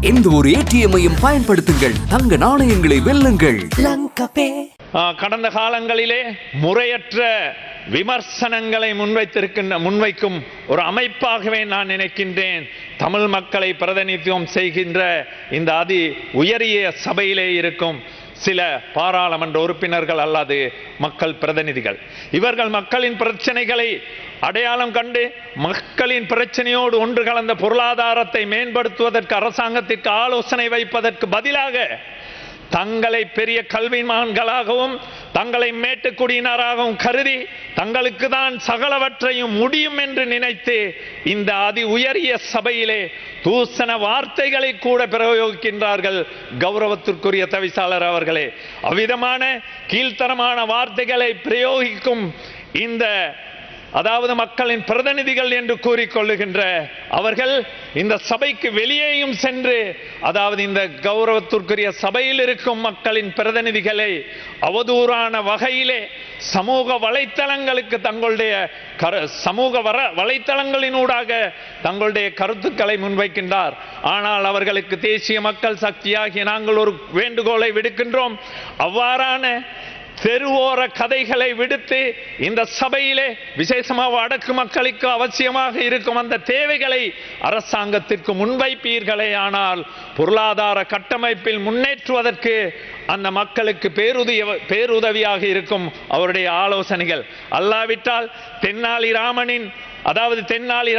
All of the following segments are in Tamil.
எந்த ஒரு ஏடிஎம்மையும் பயன்படுத்துங்கள், தங்க நாணயங்களை வெல்லுங்கள். கடந்த காலங்களிலே முறையற்ற விமர்சனங்களை முன்வைக்கும் ஒரு அமைப்பாகவே நான் நினைக்கின்றேன் தமிழ் மக்களை பிரதிநிதித்துவம் செய்கின்ற இந்த அதி உயரிய சபையிலே இருக்கும் சில பாராளுமன்ற உறுப்பினர்கள் அல்லது மக்கள் பிரதிநிதிகள். இவர்கள் மக்களின் பிரச்சனைகளை அடையாளம் கண்டு மக்களின் பிரச்சனையோடு ஒன்று கலந்த பொருளாதாரத்தை மேம்படுத்துவதற்கு அரசாங்கத்திற்கு ஆலோசனை வைப்பதற்கு பதிலாக தங்களை பெரிய கல்விமான்களாகவும் தங்களை மேட்டுக்குடியினராகவும் கருதி தங்களுக்கு தான் சகலவற்றையும் முடியும் என்று நினைத்து இந்த அதி உயரிய சபையிலே தூசண வார்த்தைகளை கூட பிரயோகிக்கின்றார்கள். கௌரவத்திற்குரிய தவிசாளர் அவர்களே, அவ்விதமான கீழ்த்தரமான வார்த்தைகளை பிரயோகிக்கும் இந்த அதாவது மக்களின் பிரதிநிதிகள் என்று கூறிக்கொள்ளுகின்ற அவர்கள் இந்த சபைக்கு வெளியேயும் சென்று அதாவது இந்த கௌரவத்திற்குரிய சபையில் இருக்கும் மக்களின் பிரதிநிதிகளை அவதூறான வகையிலே சமூக வலைத்தளங்களுக்கு தங்களுடைய வலைத்தளங்களினூடாக தங்களுடைய கருத்துக்களை முன்வைக்கின்றார். ஆனால் அவர்களுக்கு தேசிய மக்கள் சக்தியாகிய நாங்கள் ஒரு வேண்டுகோளை விடுக்கின்றோம். அவ்வாறான தெருவோர கதைகளை விடுத்து இந்த சபையிலே விசேஷமாக வடக்கு மக்களுக்கு அவசியமாக இருக்கும் அந்த தேவைகளை அரசாங்கத்திற்கு முன்வைப்பீர்களே ஆனால் பொருளாதார கட்டமைப்பில் முன்னேற்றுவதற்கு அந்த மக்களுக்கு பேருதவியாக இருக்கும் அவருடைய ஆலோசனைகள். அல்லாவிட்டால் தென்னாலி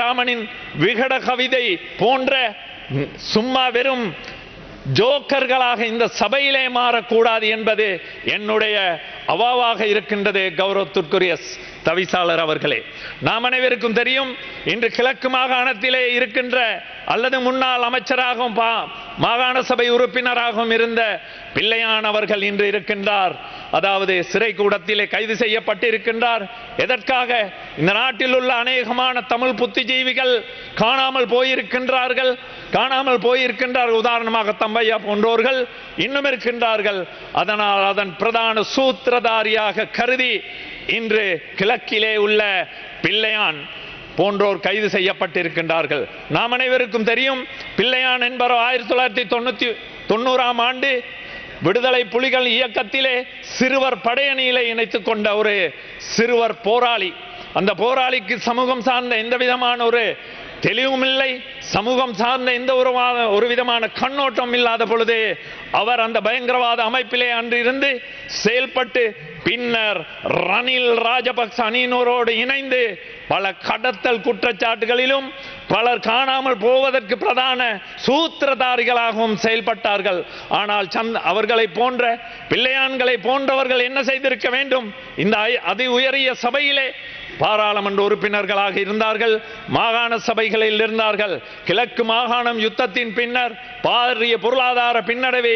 ராமனின் விகட கவிதை போன்ற சும்மா வெறும் ஜோக்கர்களாக இந்த சபையிலே மாறக்கூடாது என்பது என்னுடைய அவாவாக இருக்கின்றது. கௌரவத்திற்குரிய தவிசாளர் அவர்களே, நாம் அனைவருக்கும் தெரியும், இன்று கிழக்கு மாகாணத்திலே இருக்கின்ற அல்லது முன்னாள் அமைச்சராகவும் மாகாண சபை உறுப்பினராகவும் இருந்த பிள்ளையான் அவர்கள் இன்று இருக்கின்றார். அதாவது சிறை கூடத்திலே கைது செய்யப்பட்டிருக்கின்றார். எதற்காக? இந்த நாட்டில் உள்ள அநேகமான தமிழ் புத்திஜீவிகள் காணாமல் போயிருக்கின்றார்கள். உதாரணமாக தம்பையா போன்றோர்கள் இன்னும் இருக்கின்றார்கள். அதனால் அதன் பிரதான சூத்திரதாரியாக கருதி இன்று கிழக்கிலே உள்ள பிள்ளையான் போன்றோர் கைது செய்யப்பட்டிருக்கின்றார்கள். நாம் அனைவருக்கும் தெரியும், பிள்ளையான் என்பவர் 1990ஆம் ஆண்டு விடுதலை புலிகள் இயக்கத்திலே சிறுவர் படையணியிலே இணைத்துக் கொண்ட ஒரு சிறுவர் போராளி. அந்த போராளிக்கு சமூகம் சார்ந்த எந்த விதமான ஒரு தெளிவும் இல்லை, சமூகம் சார்ந்த எந்த ஒரு விதமான கண்ணோட்டம் இல்லாத பொழுது அவர் அந்த பயங்கரவாத அமைப்பிலே அன்றிருந்து செயல்பட்டு பின்னர் ரணில் ராஜபக்ச அணியினரோடு இணைந்து பல கடத்தல் குற்றச்சாட்டுகளிலும் பலர் காணாமல் போவதற்கு பிரதான சூத்திரதாரிகளாகவும் செயல்பட்டார்கள். ஆனால் அவர்களை போன்ற பிள்ளையான்களை போன்றவர்கள் என்ன செய்திருக்க வேண்டும்? இந்த அதி உயரிய சபையிலே பாராளுமன்ற உறுப்பினர்களாக இருந்தார்கள், மாகாண சபைகளில் இருந்தார்கள். கிழக்கு மாகாணம் யுத்தத்தின் பின்னர் பாரிய பொருளாதார பின்னடைவை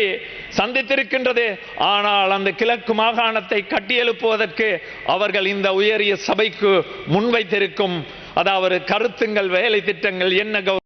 சந்தித்திருக்கின்றது. ஆனால் அந்த கிழக்கு மாகாணத்தை கட்டியெழுப்புவதற்கு அவர்கள் இந்த உயரிய சபைக்கு முன்வைத்திருக்கும் அதாவது கருத்துங்கள், வேலை திட்டங்கள் என்ன